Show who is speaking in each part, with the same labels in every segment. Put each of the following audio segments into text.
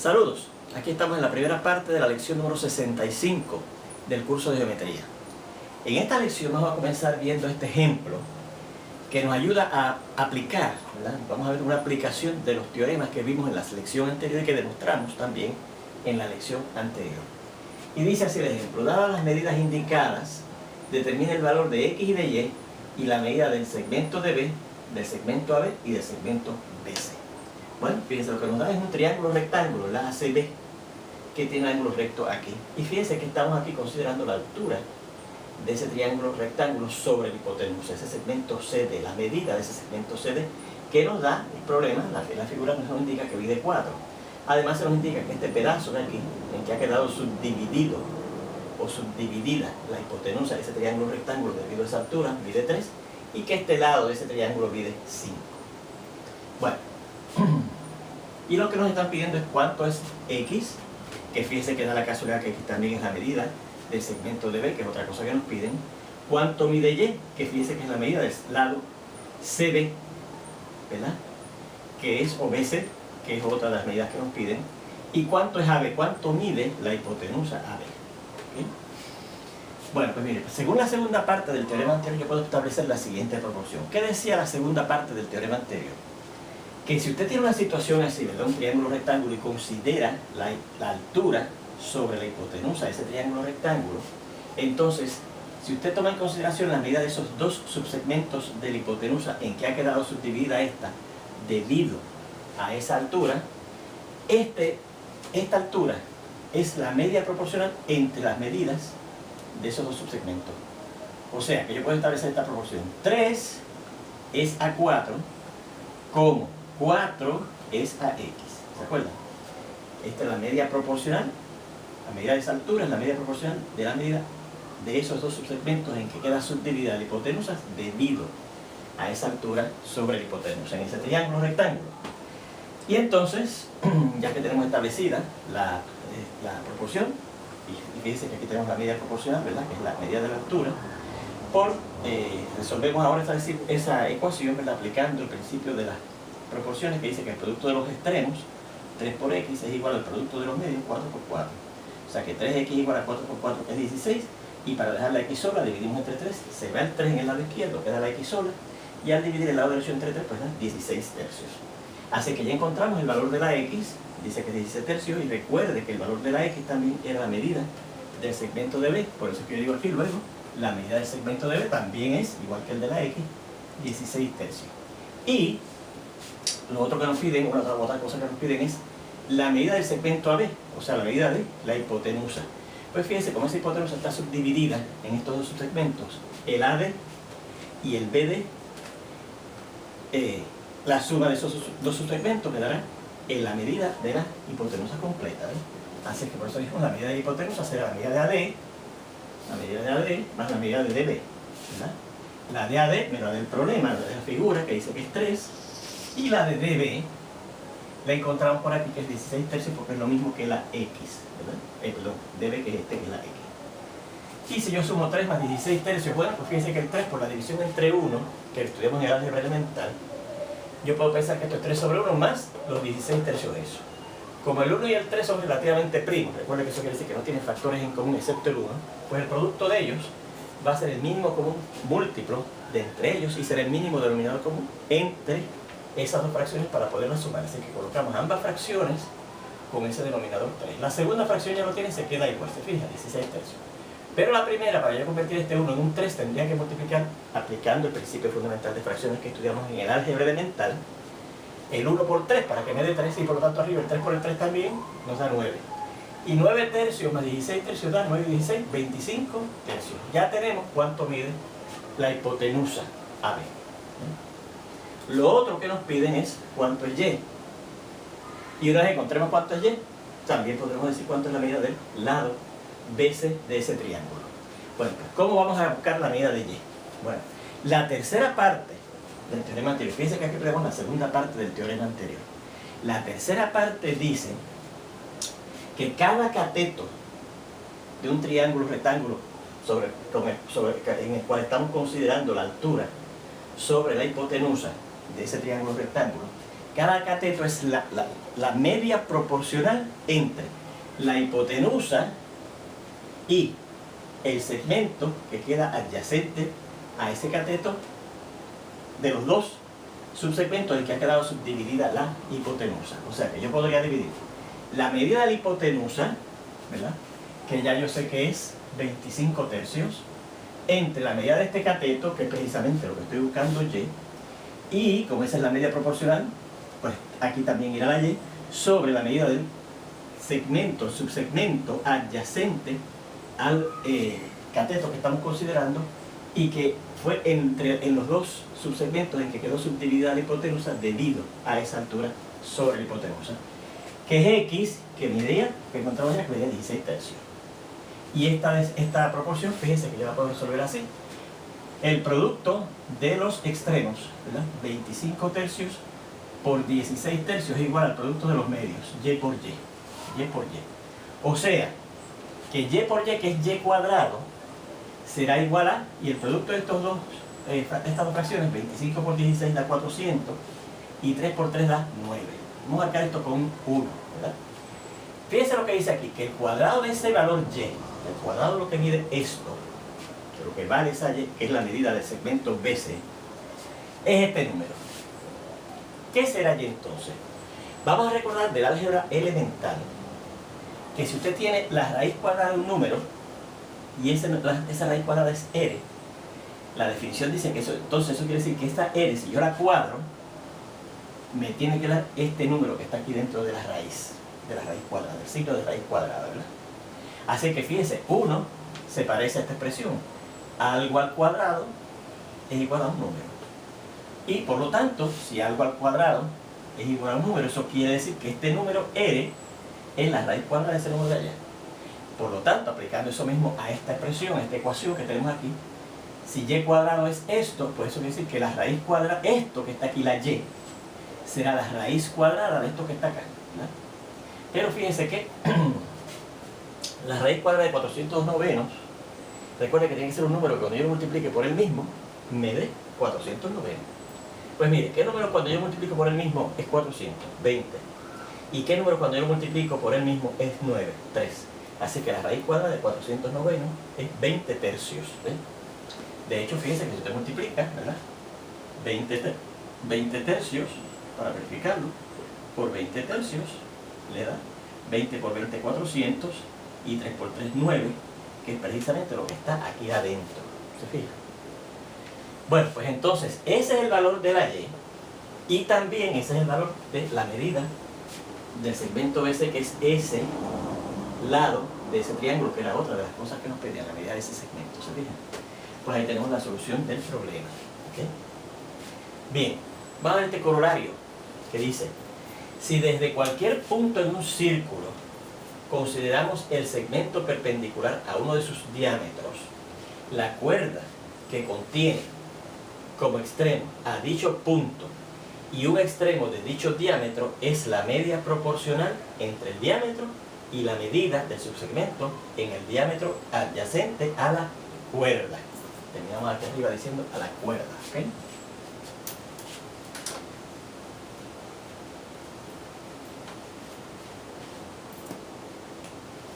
Speaker 1: Saludos, aquí estamos en la primera parte de la lección número 65 del curso de geometría. En esta lección vamos a comenzar viendo este ejemplo que nos ayuda a aplicar, ¿verdad? Vamos a ver una aplicación de los teoremas que vimos en la lección anterior y que demostramos también en la lección anterior. Y dice así el ejemplo: dadas las medidas indicadas, determina el valor de X y de Y y la medida del segmento de B, del segmento AB y del segmento BC. Bueno, fíjense, lo que nos da es un triángulo rectángulo, la ACB, que tiene un ángulo recto aquí. Y fíjense que estamos aquí considerando la altura de ese triángulo rectángulo sobre la hipotenusa, ese segmento CD, la medida de ese segmento CD, que nos da el problema, la figura nos indica que mide 4. Además se nos indica que este pedazo de aquí, en que ha quedado subdividido o subdividida la hipotenusa de ese triángulo rectángulo debido a esa altura, mide 3, y que este lado de ese triángulo mide 5. Bueno, y lo que nos están pidiendo es cuánto es X, que fíjense que da la casualidad que X también es la medida del segmento de B, que es otra cosa que nos piden. Cuánto mide Y, que fíjense que es la medida del lado CB, ¿verdad? Que es, o BC, que es otra de las medidas que nos piden. Y cuánto es AB, cuánto mide la hipotenusa AB. ¿Okay? Bueno, pues mire, según la segunda parte del teorema anterior, yo puedo establecer la siguiente proporción. ¿Qué decía la segunda parte del teorema anterior? Que si usted tiene una situación así, ¿verdad? Un triángulo rectángulo, y considera la altura sobre la hipotenusa de ese triángulo rectángulo, entonces, si usted toma en consideración la medida de esos dos subsegmentos de la hipotenusa en que ha quedado subdividida esta debido a esa altura, esta altura es la media proporcional entre las medidas de esos dos subsegmentos. O sea, que yo puedo establecer esta proporción. 3 es a 4, como 4 es a X. ¿Se acuerdan? Esta es la media proporcional. La medida de esa altura es la media proporcional de la medida de esos dos subsegmentos en que queda subdividida la hipotenusa debido a esa altura sobre la hipotenusa en ese triángulo rectángulo. Y entonces, ya que tenemos establecida la proporción, y fíjense que aquí tenemos la media proporcional, ¿verdad? Que es la medida de la altura, resolvemos ahora esa ecuación, ¿verdad? Aplicando el principio de las proporciones, que dice que el producto de los extremos, 3 por X, es igual al producto de los medios, 4 por 4. O sea que 3X igual a 4 por 4 es 16, y para dejar la X sola dividimos entre 3, se va el 3 en el lado izquierdo, queda la X sola, y al dividir el lado derecho entre 3, pues da 16 tercios. Así que ya encontramos el valor de la X, dice que es 16 tercios, y recuerde que el valor de la X también era la medida del segmento de B, por eso es que yo digo aquí luego, la medida del segmento de B también es, igual que el de la X, 16 tercios. Y lo otro que nos piden, otra cosa que nos piden es la medida del segmento AB, o sea, la medida de la hipotenusa. Pues fíjense, como esa hipotenusa está subdividida en estos dos subsegmentos, el AD y el BD, la suma de esos dos subsegmentos me dará la medida de la hipotenusa completa, ¿eh? Así que por eso dijimos la medida de hipotenusa será la medida de AD, más la medida de DB, ¿verdad? La de AD me da del problema, de la figura que dice que es 3, y la de DB la encontramos por aquí que es 16 tercios porque es lo mismo que la X, ¿verdad? Perdón, DB que es que es la X. Y si yo sumo 3 más 16 tercios, bueno, pues fíjense que el 3 por la división entre 1, que estudiamos en el álgebra elemental, yo puedo pensar que esto es 3 sobre 1 más los 16 tercios de eso. Como el 1 y el 3 son relativamente primos, recuerden que eso quiere decir que no tienen factores en común excepto el 1, pues el producto de ellos va a ser el mínimo común múltiplo de entre ellos y será el mínimo denominador común entre esas dos fracciones para poderlas sumar. Así que colocamos ambas fracciones con ese denominador 3. La segunda fracción ya lo tiene, se queda igual, se fija, 16 tercios. Pero la primera, para yo convertir este 1 en un 3, tendría que multiplicar, aplicando el principio fundamental de fracciones que estudiamos en el álgebra elemental, el 1 por 3 para que me dé 3, y por lo tanto arriba el 3 por el 3 también nos da 9. Y 9 tercios más 16 tercios da 9 y 16, 25 tercios. Ya tenemos cuánto mide la hipotenusa AB. Lo otro que nos piden es cuánto es Y. Y una vez encontremos cuánto es Y, también podremos decir cuánto es la medida del lado BC de ese triángulo. Bueno, pues ¿cómo vamos a buscar la medida de Y? Bueno, la tercera parte del teorema anterior, fíjense que aquí tenemos la segunda parte del teorema anterior. La tercera parte dice que cada cateto de un triángulo rectángulo en el cual estamos considerando la altura sobre la hipotenusa de ese triángulo rectángulo, Cada cateto es la media proporcional entre la hipotenusa y el segmento que queda adyacente a ese cateto de los dos subsegmentos en que ha quedado subdividida la hipotenusa. O sea que yo podría dividir la medida de la hipotenusa, ¿verdad?, que ya yo sé que es 25 tercios, entre la medida de este cateto, que es precisamente lo que estoy buscando, Y, y como esa es la media proporcional, pues aquí también irá la Y, sobre la medida del segmento, subsegmento adyacente al cateto que estamos considerando, y que fue en los dos subsegmentos en que quedó subdividida la hipotenusa debido a esa altura sobre la hipotenusa, que es X, que medía, que encontramos ya que medía 16 tercios. Y esta proporción, fíjense que yo la puedo resolver así. El producto de los extremos, ¿verdad?, 25 tercios por 16 tercios es igual al producto de los medios, Y por Y. Y por Y. O sea, que Y por Y, que es Y cuadrado, será igual a, y el producto de estas dos fracciones, 25 por 16 da 400, y 3 por 3 da 9. Vamos a marcar esto con un 1, ¿verdad? Fíjense lo que dice aquí, que el cuadrado de ese valor Y, el cuadrado de lo que mide esto, de lo que vale esa Y, que es la medida del segmento BC, es este número. ¿Qué será Y entonces? Vamos a recordar del álgebra elemental que si usted tiene la raíz cuadrada de un número y esa raíz cuadrada es R, la definición dice que entonces eso quiere decir que esta R, si yo la cuadro, me tiene que dar este número que está aquí dentro de la raíz cuadrada, del signo de raíz cuadrada, ¿verdad? Así que fíjense, 1 se parece a esta expresión, algo al cuadrado es igual a un número. Y por lo tanto, si algo al cuadrado es igual a un número, eso quiere decir que este número R es la raíz cuadrada de ese número de allá. Por lo tanto, aplicando eso mismo a esta expresión, a esta ecuación que tenemos aquí, si Y cuadrado es esto, pues eso quiere decir que la raíz cuadrada, esto que está aquí, la Y, será la raíz cuadrada de esto que está acá, ¿verdad? Pero fíjense que la raíz cuadrada de 400 novenos, recuerden que tiene que ser un número que cuando yo lo multiplique por el mismo, me dé 400 novenos. Pues mire, ¿qué número cuando yo multiplico por el mismo es 400? 20. ¿Y qué número cuando yo multiplico por el mismo es 9? 3. Así que la raíz cuadrada de 400 novenos es 20 tercios. ¿Ven? De hecho, fíjense que si usted multiplica, ¿verdad?, 20 tercios, para verificarlo, por 20 tercios, le da 20 por 20, 400, y 3 por 3, 9, que es precisamente lo que está aquí adentro. ¿Se fija? Bueno, pues entonces, ese es el valor de la Y, y también ese es el valor de la medida del segmento BC, que es ese lado de ese triángulo, que era otra de las cosas que nos pedían, la medida de ese segmento. ¿Se fijan? Pues ahí tenemos la solución del problema. ¿Okay? Bien, vamos a ver este corolario que dice: si desde cualquier punto en un círculo consideramos el segmento perpendicular a uno de sus diámetros, la cuerda que contiene como extremo a dicho punto y un extremo de dicho diámetro es la media proporcional entre el diámetro y la medida del subsegmento en el diámetro adyacente a la cuerda. Terminamos aquí arriba diciendo a la cuerda. ¿Okay?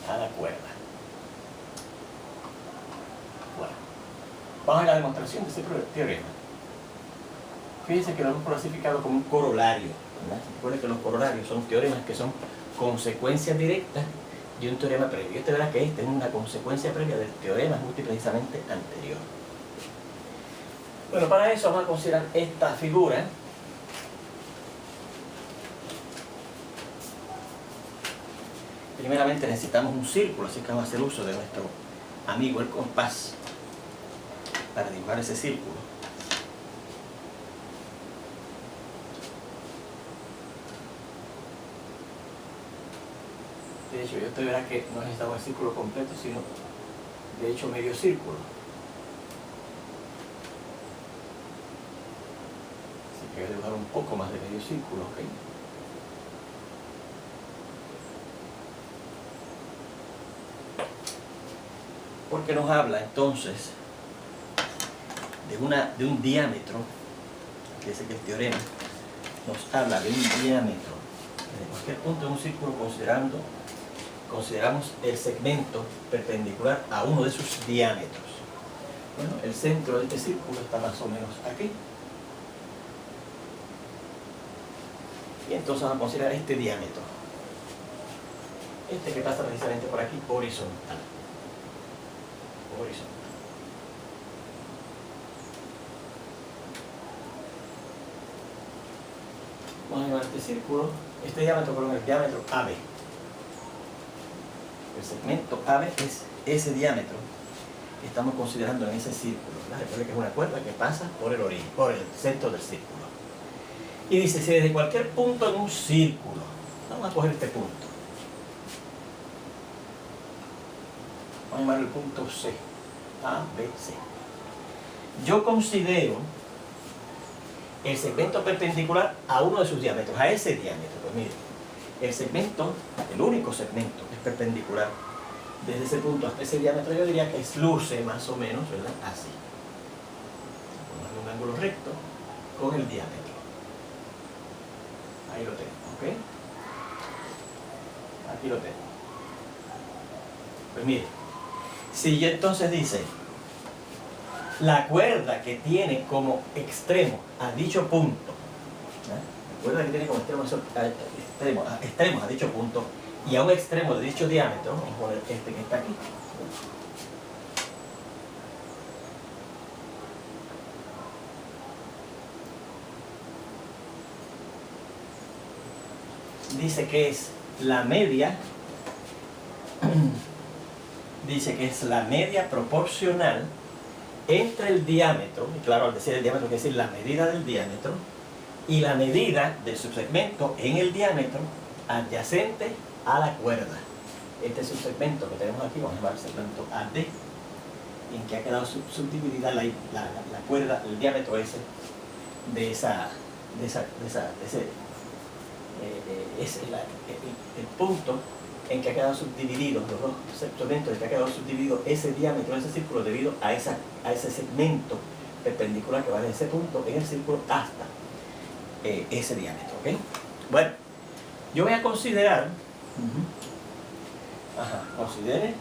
Speaker 1: A la cuerda. Bueno, vamos a la demostración de ese teorema. Fíjense que lo hemos clasificado como un corolario, ¿verdad? Recuerden que los corolarios son teoremas que son consecuencias directas de un teorema previo. Y usted verá que este es una consecuencia previa del teorema precisamente anterior. Bueno, para eso vamos a considerar esta figura. Primeramente necesitamos un círculo, así que vamos a hacer uso de nuestro amigo el compás para dibujar ese círculo. De hecho, yo te verá que no necesitamos el círculo completo, sino de hecho medio círculo. Así que voy a dibujar un poco más de medio círculo, ¿ok? Porque nos habla entonces de un diámetro, que es el teorema, nos habla de un diámetro. Desde cualquier punto de un círculo consideramos el segmento perpendicular a uno de sus diámetros. Bueno, el centro de este círculo está más o menos aquí. Y entonces vamos a considerar este diámetro. Este que pasa precisamente por aquí, horizontal. Horizontal. Vamos a llamar este círculo, este diámetro con el diámetro AB. El segmento AB es ese diámetro que estamos considerando en ese círculo. Recuerden que es una cuerda que pasa por el origen, por el centro del círculo. Y dice, si desde cualquier punto en un círculo, vamos a coger este punto. Vamos a llamar el punto C, A, B, C. Yo considero el segmento perpendicular a uno de sus diámetros, a ese diámetro. Pues mire, el segmento, el único segmento que es perpendicular desde ese punto hasta ese diámetro, yo diría que luce más o menos, ¿verdad? Así. Ponemos un ángulo recto con el diámetro. Ahí lo tengo, ¿ok? Aquí lo tengo. Pues mire, si yo entonces dice, la cuerda que tiene como extremo a dicho punto, la cuerda que tiene como extremos a dicho punto y a un extremo de dicho diámetro, vamos a poner este que está aquí, dice que es la media, dice que es la media proporcional entre el diámetro, y claro, al decir el diámetro quiere decir la medida del diámetro, y la medida del subsegmento en el diámetro adyacente a la cuerda. Este subsegmento que tenemos aquí, vamos a llamar el segmento AD, en que ha quedado subdividida la cuerda, el diámetro ese, el punto en que ha quedado subdividido, los dos segmentos en que ha quedado subdividido ese diámetro, ese círculo, debido a ese segmento perpendicular que va desde ese punto en el círculo hasta ese diámetro, ¿ok? Bueno, yo voy a considerar, considere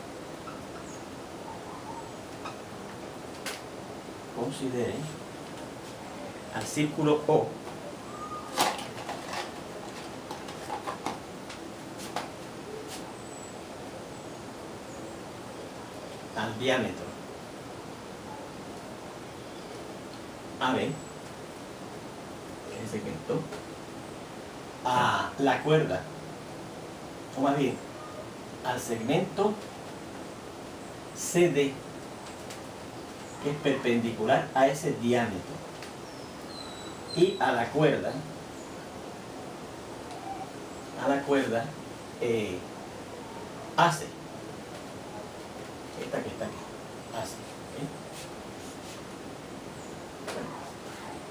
Speaker 1: al círculo O al diámetro AB, el segmento, a la cuerda, o más bien al segmento CD, que es perpendicular a ese diámetro, y a la cuerda AC, esta que está aquí, AC. ¿Okay? Bueno,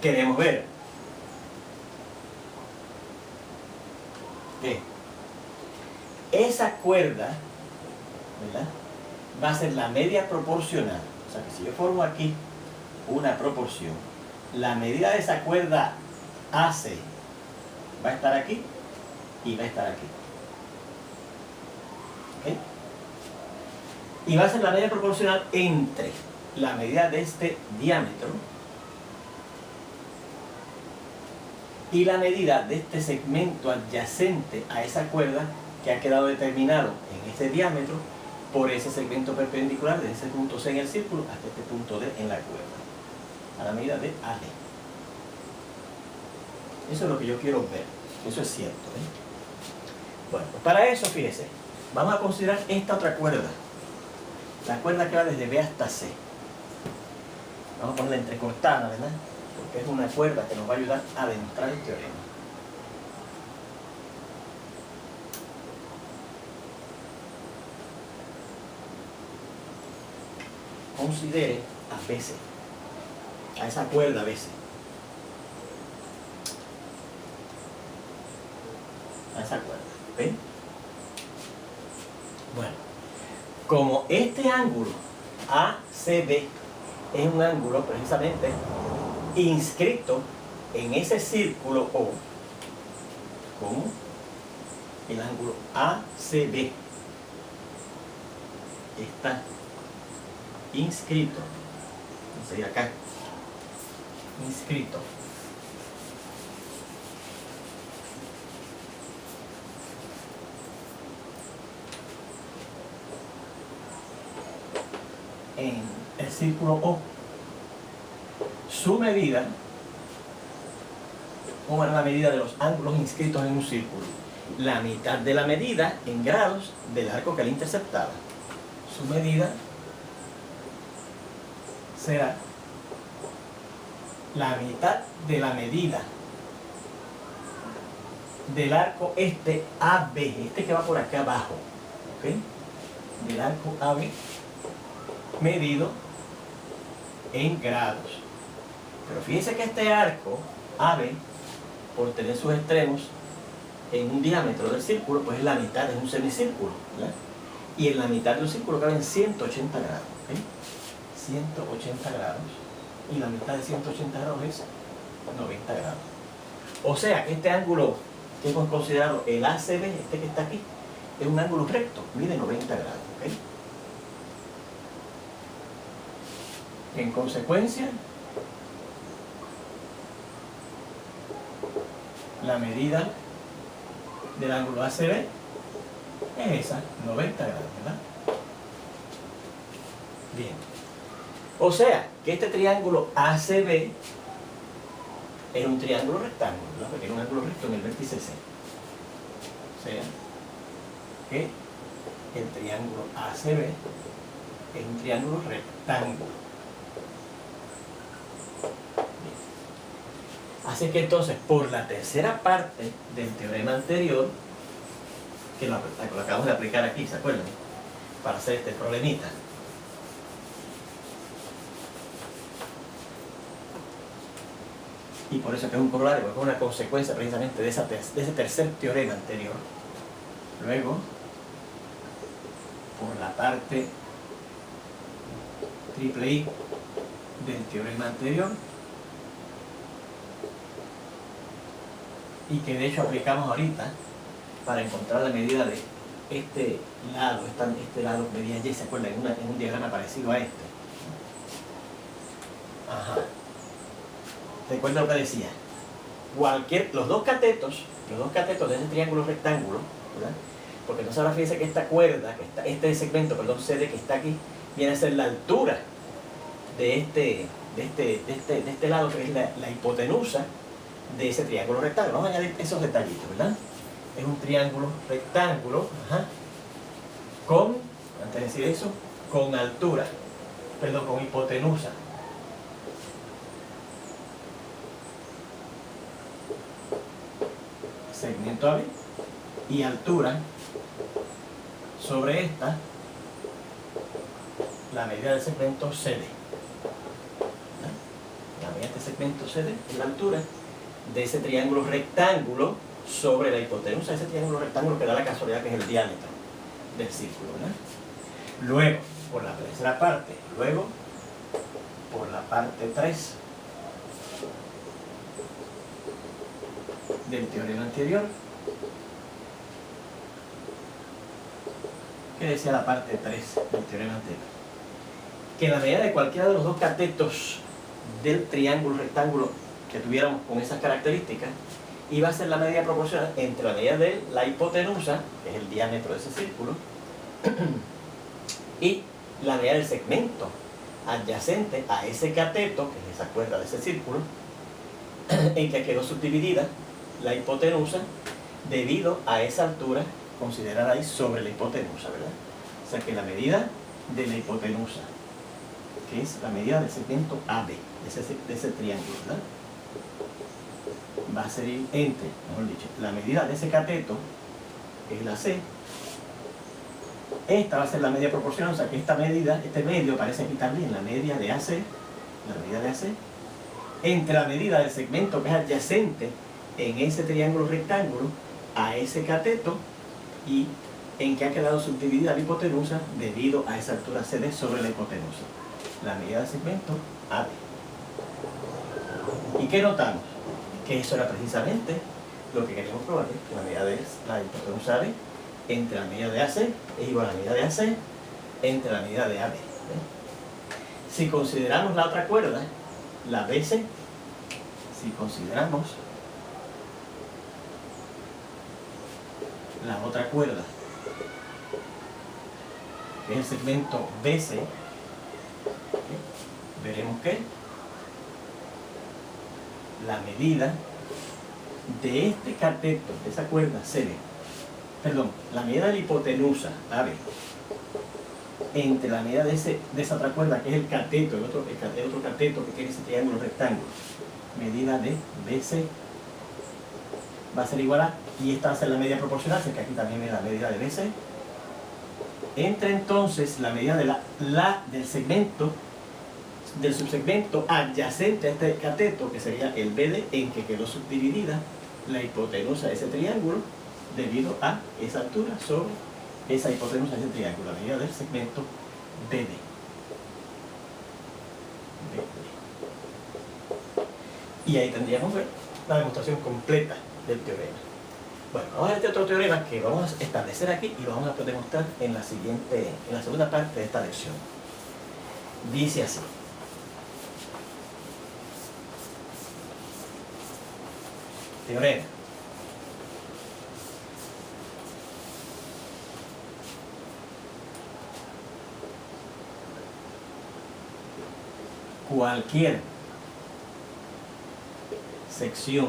Speaker 1: queremos ver que esa cuerda, ¿verdad?, va a ser la media proporcional. O sea que si yo formo aquí una proporción, la medida de esa cuerda AC va a estar aquí y va a estar aquí. ¿Okay? Y va a ser la media proporcional entre la medida de este diámetro y la medida de este segmento adyacente a esa cuerda que ha quedado determinado en este diámetro por ese segmento perpendicular desde ese punto C en el círculo hasta este punto D en la cuerda, a la medida de AD. Eso es lo que yo quiero ver, eso es cierto, ¿eh? Bueno, pues para eso, fíjese, vamos a considerar esta otra cuerda, la cuerda que va desde B hasta C. Vamos a ponerla entrecortada, ¿verdad?, porque es una cuerda que nos va a ayudar a adentrar el teorema. Considere a BC, a esa cuerda BC, a esa cuerda, ¿ven? Bueno, como este ángulo ACB es un ángulo precisamente inscrito en ese círculo O, como el ángulo ACB está inscrito, vamos a ir acá, inscrito en el círculo O, su medida, ¿cómo era la medida de los ángulos inscritos en un círculo? La mitad de la medida en grados del arco que él interceptaba. Su medida será la mitad de la medida del arco este AB, este que va por acá abajo, ¿ok? Del arco AB medido en grados. Pero fíjense que este arco AB, por tener sus extremos en un diámetro del círculo, pues es la mitad, es un semicírculo, ¿verdad? Y en la mitad de un círculo caben 180 grados, ¿ok? 180 grados, y la mitad de 180 grados es 90 grados. O sea que este ángulo que hemos considerado el ACB, este que está aquí, es un ángulo recto, mide 90 grados, ¿ok? En consecuencia, la medida del ángulo ACB es esa, 90 grados, ¿verdad? Bien. O sea, que este triángulo ACB es un triángulo rectángulo, ¿verdad? Porque tiene un ángulo recto en el vértice C. O sea, que el triángulo ACB es un triángulo rectángulo. Así que entonces, por la tercera parte del teorema anterior, que lo acabamos de aplicar aquí, ¿se acuerdan? Para hacer este problemita. Y por eso que es un corolario, porque es una consecuencia precisamente de ese tercer teorema anterior. Luego, por la parte triple I del teorema anterior, y que de hecho aplicamos ahorita para encontrar la medida de este lado, este lado medida Y, ¿se acuerdan? En un diagrama parecido a este. Ajá. Recuerda lo que decía. Los dos catetos de ese triángulo rectángulo, ¿verdad? Porque entonces ahora fíjense que esta cuerda, este segmento, perdón, CD que está aquí, viene a ser la altura de este lado, que es la hipotenusa de ese triángulo rectángulo. Vamos a añadir esos detallitos, ¿verdad? Es un triángulo rectángulo, ajá, con, antes de decir eso, con altura, perdón, con hipotenusa. Segmento AB y altura sobre esta, la medida del segmento CD. La medida de este segmento CD es la altura de ese triángulo rectángulo sobre la hipotenusa de ese triángulo rectángulo, que da la casualidad que es el diámetro del círculo, ¿verdad? Luego, por la tercera parte, luego por la parte 3 del teorema anterior. ¿Qué decía la parte 3 del teorema anterior? Que la medida de cualquiera de los dos catetos del triángulo rectángulo que tuviéramos con esas características iba a ser la medida proporcional entre la medida de la hipotenusa, que es el diámetro de ese círculo, y la medida del segmento adyacente a ese cateto, que es esa cuerda de ese círculo, en que quedó subdividida la hipotenusa debido a esa altura considerada ahí sobre la hipotenusa, ¿verdad? O sea que la medida de la hipotenusa, que es la medida del segmento AB, de ese triángulo, ¿verdad? Va a ser entre, mejor dicho, la medida de ese cateto, que es la C. Esta va a ser la media proporcional, o sea que esta medida, este medio parece aquí también, la media de AC, la medida de AC, entre la medida del segmento que es adyacente en ese triángulo rectángulo a ese cateto y en que ha quedado subdividida la hipotenusa debido a esa altura CD sobre la hipotenusa. La medida del segmento AB. ¿Y qué notamos? Que eso era precisamente lo que queremos probar es que la medida de la hipotenusa AB entre la medida de AC es igual a la medida de AC entre la medida de AB. Si consideramos la otra cuerda, la BC, si consideramos la otra cuerda, que es el segmento BC, veremos que la medida de este cateto, de esa cuerda CB, perdón, la medida de la hipotenusa AB entre la medida de esa otra cuerda, que es el cateto, el otro cateto que tiene ese triángulo rectángulo, medida de BC va a ser igual a, y esta va a ser la medida proporcional, que aquí también viene la medida de BC, entre entonces la medida de del segmento, del subsegmento adyacente a este cateto, que sería el BD, en que quedó subdividida la hipotenusa de ese triángulo debido a esa altura sobre esa hipotenusa de ese triángulo, la medida del segmento BD. Y ahí tendríamos la demostración completa del teorema. Bueno, vamos a ver este otro teorema que vamos a establecer aquí y lo vamos a demostrar en la segunda parte de esta lección. Dice así. Teorema. Cualquier sección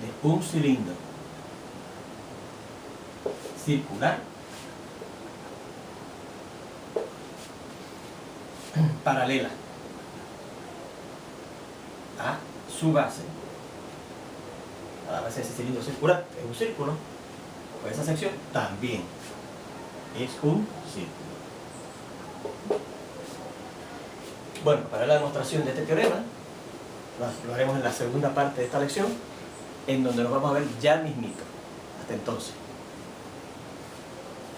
Speaker 1: de un cilindro circular paralela a su base, a la base de ese cilindro circular, es un círculo, pues esa sección también es un círculo. Bueno, para la demostración de este teorema, lo haremos en la segunda parte de esta lección, en donde nos vamos a ver ya mismito. Hasta entonces.